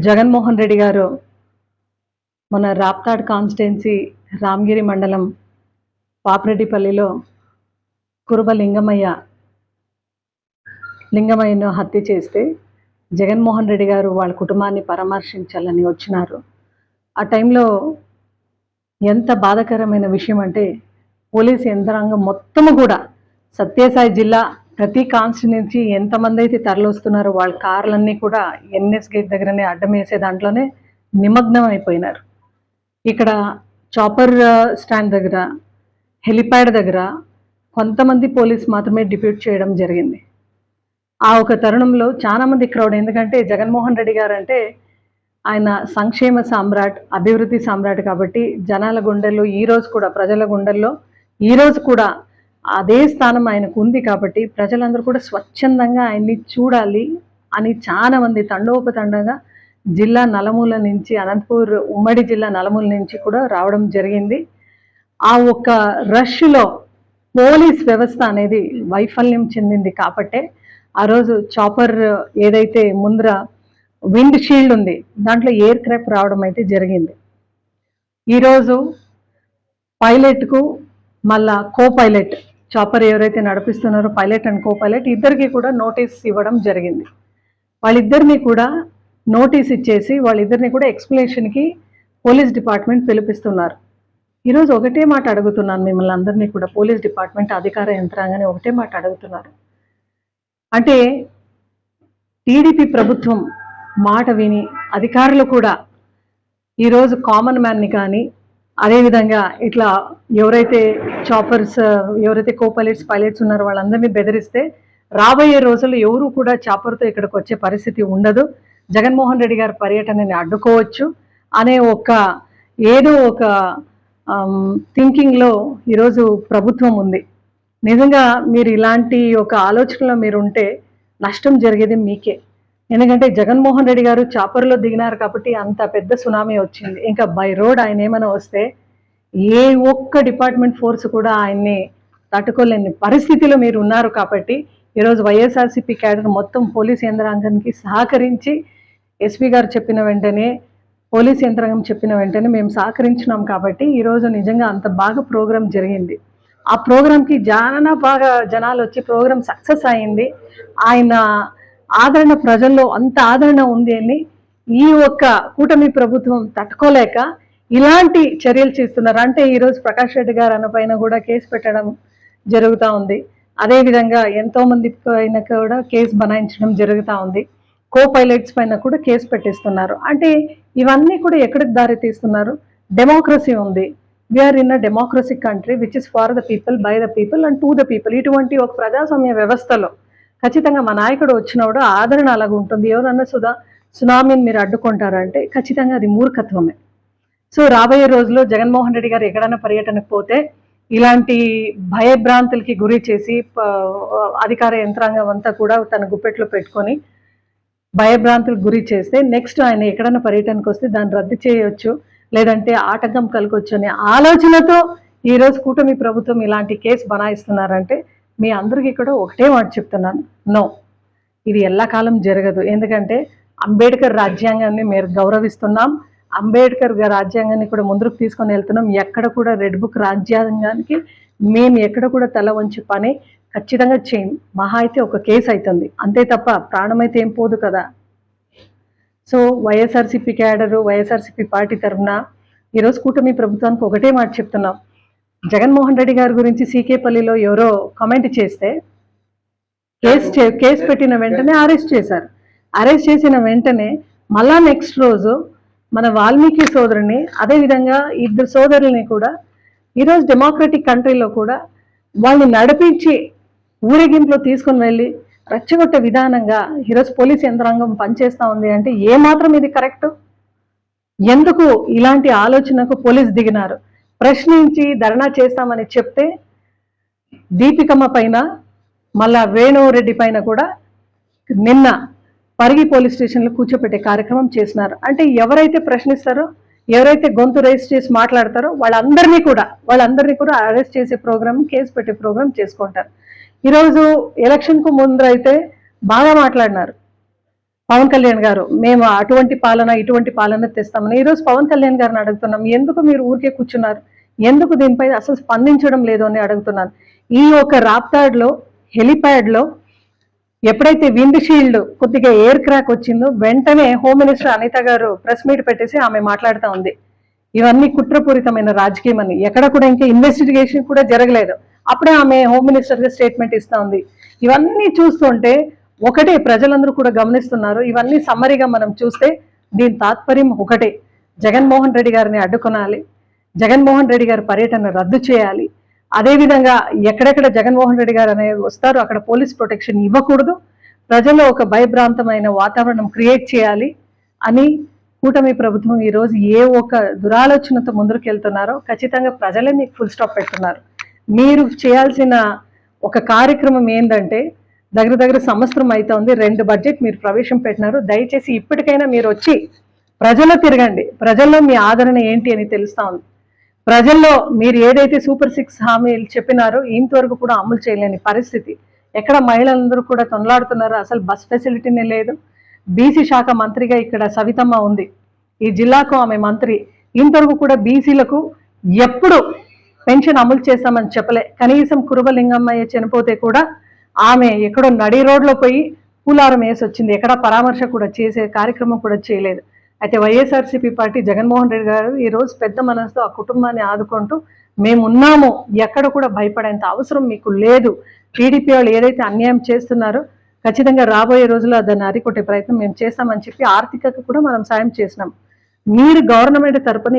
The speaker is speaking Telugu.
జగన్మోహన్ రెడ్డి గారు మన రాప్తాడ్ కాన్స్టిట్యున్సీ రామగిరి మండలం పాపిరెడ్డిపల్లిలో కురుబ లింగమయ్యను హత్య చేస్తే జగన్మోహన్ రెడ్డి గారు వాళ్ళ కుటుంబాన్ని పరామర్శించాలని వచ్చినారు. ఆ టైంలో ఎంత బాధాకరమైన విషయం అంటే పోలీసు యంత్రాంగం మొత్తము కూడా సత్యసాయి జిల్లా ప్రతి కాన్స్టిట్యున్సీ ఎంతమంది అయితే తరలిస్తున్నారో వాళ్ళ కార్లన్నీ కూడా ఎన్ఎస్ గేట్ దగ్గరనే అడ్డం వేసే దాంట్లోనే నిమగ్నం అయిపోయినారు. ఇక్కడ చాపర్ స్టాండ్ దగ్గర, హెలిప్యాడ్ దగ్గర కొంతమంది పోలీస్ మాత్రమే డిప్యూట్ చేయడం జరిగింది. ఆ ఒక తరుణంలో చాలామంది క్రౌడ్, ఎందుకంటే జగన్మోహన్ రెడ్డి గారు అంటే ఆయన సంక్షేమ సామ్రాట్, అభివృద్ధి సామ్రాట్ కాబట్టి జనాల గుండెల్లో ఈరోజు కూడా, ప్రజల గుండెల్లో ఈరోజు కూడా అదే స్థానం ఆయనకు ఉంది. కాబట్టి ప్రజలందరూ కూడా స్వచ్ఛందంగా ఆయన్ని చూడాలి అని చాలామంది తండోపతండంగా జిల్లా నలుమూల నుంచి, అనంతపూర్ ఉమ్మడి జిల్లా నలుమూల నుంచి కూడా రావడం జరిగింది. ఆ ఒక్క రష్లో పోలీస్ వ్యవస్థ అనేది వైఫల్యం చెందింది కాబట్టే ఆ రోజు చాపర్ ఏదైతే ముందర విండ్ షీల్డ్ ఉంది దాంట్లో ఎయిర్ క్రాఫ్ట్ రావడం అయితే జరిగింది. ఈరోజు పైలట్కు మళ్ళా కో పైలట్, చాపర్ ఎవరైతే నడిపిస్తున్నారో పైలట్ అండ్ కో పైలట్ ఇద్దరికి కూడా నోటీస్ ఇవ్వడం జరిగింది. వాళ్ళిద్దరిని కూడా నోటీస్ ఇచ్చేసి వాళ్ళిద్దరిని కూడా ఎక్స్ప్లెనేషన్కి పోలీస్ డిపార్ట్మెంట్ పిలిపిస్తున్నారు. ఈరోజు ఒకటే మాట అడుగుతున్నాను మిమ్మల్ని అందరినీ కూడా, పోలీస్ డిపార్ట్మెంట్ అధికార యంత్రాంగాన్ని ఒకటే మాట అడుగుతున్నారు. అంటే టీడీపీ ప్రభుత్వం మాట విని అధికారులు కూడా ఈరోజు కామన్ మ్యాన్ని కానీ, అదేవిధంగా ఇట్లా ఎవరైతే చాపర్స్, ఎవరైతే కో పైలట్స్ ఉన్నారో వాళ్ళందరినీ బెదిరిస్తే రాబోయే రోజుల్లో ఎవరు కూడా చాపర్తో ఇక్కడికి వచ్చే పరిస్థితి ఉండదు, జగన్మోహన్ రెడ్డి గారి పర్యటనని అడ్డుకోవచ్చు అనే ఏదో ఒక థింకింగ్లో ఈరోజు ప్రభుత్వం ఉంది. నిజంగా మీరు ఇలాంటి ఒక ఆలోచనలో మీరు ఉంటే నష్టం జరిగేది మీకే. ఎందుకంటే జగన్మోహన్ రెడ్డి గారు చాపర్లో దిగినారు కాబట్టి అంత పెద్ద సునామీ వచ్చింది. ఇంకా బై రోడ్ ఆయన ఏమైనా వస్తే ఏ ఒక్క డిపార్ట్మెంట్ ఫోర్స్ కూడా ఆయన్ని తట్టుకోలేని పరిస్థితిలో మీరు ఉన్నారు. కాబట్టి ఈరోజు వైఎస్ఆర్సీపీ క్యాడర్ మొత్తం పోలీస్ యంత్రాంగానికి సహకరించి ఎస్పీ గారు చెప్పిన వెంటనే, పోలీస్ యంత్రాంగం చెప్పిన వెంటనే మేము సహకరించినాం. కాబట్టి ఈరోజు నిజంగా అంత బాగా ప్రోగ్రాం జరిగింది. ఆ ప్రోగ్రాంకి చాలా బాగా జనాలు వచ్చి ప్రోగ్రాం సక్సెస్ అయింది. ఆయన ఆదరణ ప్రజల్లో అంత ఆదరణ ఉంది అని ఈ ఒక్క కూటమి ప్రభుత్వం తట్టుకోలేక ఇలాంటి చర్యలు చేస్తున్నారు. అంటే ఈరోజు ప్రకాష్ రెడ్డి గారు అన్నపైన కూడా కేసు పెట్టడం జరుగుతూ ఉంది. అదేవిధంగా ఎంతోమంది పైన కూడా కేసు బనాయించడం జరుగుతూ ఉంది. కో పైలట్స్ పైన కూడా కేసు పెట్టిస్తున్నారు. అంటే ఇవన్నీ కూడా ఎక్కడికి దారి తీస్తున్నారు? డెమోక్రసీ ఉంది. We are in a democracy country which is for the people, by the people and to the people. ఇటువంటి ఒక ప్రజాస్వామ్య వ్యవస్థలో ఖచ్చితంగా మా నాయకుడు వచ్చినప్పుడు ఆదరణ అలాగ ఉంటుంది. ఎవరన్నా సునామీని మీరు అడ్డుకుంటారంటే ఖచ్చితంగా అది మూర్ఖత్వమే. సో రాబోయే రోజుల్లో జగన్మోహన్ రెడ్డి గారు ఎక్కడైనా పర్యటనకు పోతే ఇలాంటి భయభ్రాంతులకి గురి చేసి అధికార యంత్రాంగం అంతా కూడా తన గుప్పెట్లో పెట్టుకొని భయభ్రాంతులకు గురి చేస్తే నెక్స్ట్ ఆయన ఎక్కడైనా పర్యటనకు వస్తే దాన్ని రద్దు చేయొచ్చు, లేదంటే ఆటంకం కలగొచ్చు అనే ఆలోచనతో ఈరోజు కూటమి ప్రభుత్వం ఇలాంటి కేసు బనాయిస్తున్నారంటే మీ అందరికీ కూడా ఒకటే మాట చెప్తున్నాను, నో, ఇది ఎల్లకాలం జరగదు. ఎందుకంటే అంబేద్కర్ రాజ్యాంగాన్ని మేము గౌరవిస్తున్నాం, అంబేద్కర్ రాజ్యాంగాన్ని కూడా ముందుకు తీసుకొని వెళ్తున్నాం. ఎక్కడ కూడా రెడ్ బుక్ రాజ్యాంగానికి మేము ఎక్కడ కూడా తల వంచి పని ఖచ్చితంగా చేయం. మహా అయితే ఒక కేసు అవుతుంది అంతే తప్ప ప్రాణం అయితే ఏం పోదు కదా. So YSRCP cadre, YSRCP party తరఫున ఈరోజు కూటమి ప్రభుత్వానికి ఒకటే మాట చెప్తున్నాం. జగన్మోహన్ రెడ్డి గారి గురించి సీకేపల్లిలో ఎవరో కామెంట్ చేస్తే కేసు పెట్టిన వెంటనే అరెస్ట్ చేశారు. అరెస్ట్ చేసిన వెంటనే మళ్ళా నెక్స్ట్ రోజు మన వాల్మీకి సోదరుని, అదేవిధంగా ఇద్దరు సోదరుల్ని కూడా ఈరోజు డెమోక్రటిక్ కంట్రీలో కూడా వాళ్ళని నడిపించి ఊరేగింపులో తీసుకొని వెళ్ళి రెచ్చగొట్టే విధానంగా ఈరోజు పోలీస్ యంత్రాంగం పనిచేస్తూ ఉంది. అంటే ఏమాత్రం ఇది కరెక్ట్? ఎందుకు ఇలాంటి ఆలోచనకు పోలీస్ దిగినారు? ప్రశ్నించి ధర్నా చేస్తామని చెప్తే దీపికమ్మ పైన, మళ్ళా వేణురెడ్డి పైన కూడా నిన్న పరిగి పోలీస్ స్టేషన్లో కూర్చోపెట్టే కార్యక్రమం చేసినారు. అంటే ఎవరైతే ప్రశ్నిస్తారో, ఎవరైతే గొంతు రైజ్ చేసి మాట్లాడతారో వాళ్ళందరినీ కూడా అరెస్ట్ చేసే ప్రోగ్రామ్, కేసు పెట్టే ప్రోగ్రామ్ చేసుకుంటారు. ఈరోజు ఎలక్షన్కు ముందు అయితే బాగా మాట్లాడినారు, పవన్ కళ్యాణ్ గారు మేము అటువంటి పాలన ఇటువంటి పాలన తెస్తామని ఈరోజు పవన్ కళ్యాణ్ గారిని అడుగుతున్నాం, ఎందుకు మీరు ఊరికే కూర్చున్నారు, ఎందుకు దీనిపై అసలు స్పందించడం లేదు అని అడుగుతున్నాను. ఈ ఒక రాప్తాడ్లో హెలిప్యాడ్లో ఎప్పుడైతే విండ్ షీల్డ్ కొద్దిగా ఎయిర్ క్రాక్ వచ్చిందో వెంటనే హోమ్ మినిస్టర్ అనిత గారు ప్రెస్ మీట్ పెట్టేసి ఆమె మాట్లాడుతూ ఉంది, ఇవన్నీ కుట్రపూరితమైన రాజకీయం అని. ఎక్కడ కూడా ఇంకా ఇన్వెస్టిగేషన్ కూడా జరగలేదు, అప్పుడే ఆమె హోమ్ మినిస్టర్ గా స్టేట్మెంట్ ఇస్తా ఉంది. ఇవన్నీ చూస్తుంటే ఒకటే, ప్రజలందరూ కూడా గమనిస్తున్నారు. ఇవన్నీ సమ్మరిగా మనం చూస్తే దీని తాత్పర్యం ఒకటే, జగన్మోహన్ రెడ్డి గారిని అడ్డుకొనాలి, జగన్మోహన్ రెడ్డి గారి పర్యటన రద్దు చేయాలి. అదేవిధంగా ఎక్కడెక్కడ జగన్మోహన్ రెడ్డి గారు అనేది వస్తారో అక్కడ పోలీస్ ప్రొటెక్షన్ ఇవ్వకూడదు, ప్రజల్లో ఒక భయభ్రాంతమైన వాతావరణం క్రియేట్ చేయాలి అని కూటమి ప్రభుత్వం ఈరోజు ఏ ఒక దురాలోచనతో ముందుకు వెళ్తున్నారో ఖచ్చితంగా ప్రజలే మీకు ఫుల్ స్టాప్ పెడుతున్నారు. మీరు చేయాల్సిన ఒక కార్యక్రమం ఏంటంటే, దగ్గర సంవత్సరం అవుతుంది, 2 బడ్జెట్ మీరు ప్రవేశం పెట్టినారు. దయచేసి ఇప్పటికైనా మీరు వచ్చి ప్రజల్లో తిరగండి, ప్రజల్లో మీ ఆదరణ ఏంటి అని తెలుస్తా ఉంది. ప్రజల్లో మీరు ఏదైతే సూపర్ 6 హామీలు చెప్పినారో ఇంతవరకు కూడా అమలు చేయలేని పరిస్థితి. ఎక్కడ మహిళలందరూ కూడా తొనలాడుతున్నారు, అసలు బస్ ఫెసిలిటీనే లేదు. బీసీ శాఖ మంత్రిగా ఇక్కడ సవితమ్మ ఉంది, ఈ జిల్లాకు ఆమె మంత్రి. ఇంతవరకు కూడా బీసీలకు ఎప్పుడు పెన్షన్ అమలు చేస్తామని చెప్పలే. కనీసం కురుబలింగమ్మయ్య చనిపోతే కూడా ఆమె ఎక్కడో నడి రోడ్లో పోయి పూలారం వేసి వచ్చింది, ఎక్కడ పరామర్శ కూడా చేసే కార్యక్రమం కూడా చేయలేదు. అయితే వైఎస్ఆర్సీపీ పార్టీ జగన్మోహన్ రెడ్డి గారు ఈరోజు పెద్ద మనసుతో ఆ కుటుంబాన్ని ఆదుకుంటూ మేమున్నాము, ఎక్కడ కూడా భయపడేంత అవసరం మీకు లేదు. టీడీపీ వాళ్ళు ఏదైతే అన్యాయం చేస్తున్నారో ఖచ్చితంగా రాబోయే రోజుల్లో దాన్ని అరికొట్టే ప్రయత్నం మేము చేస్తామని చెప్పి ఆర్థికంగా కూడా మనం సాయం చేసినాం. మీరు గవర్నమెంట్ తరపున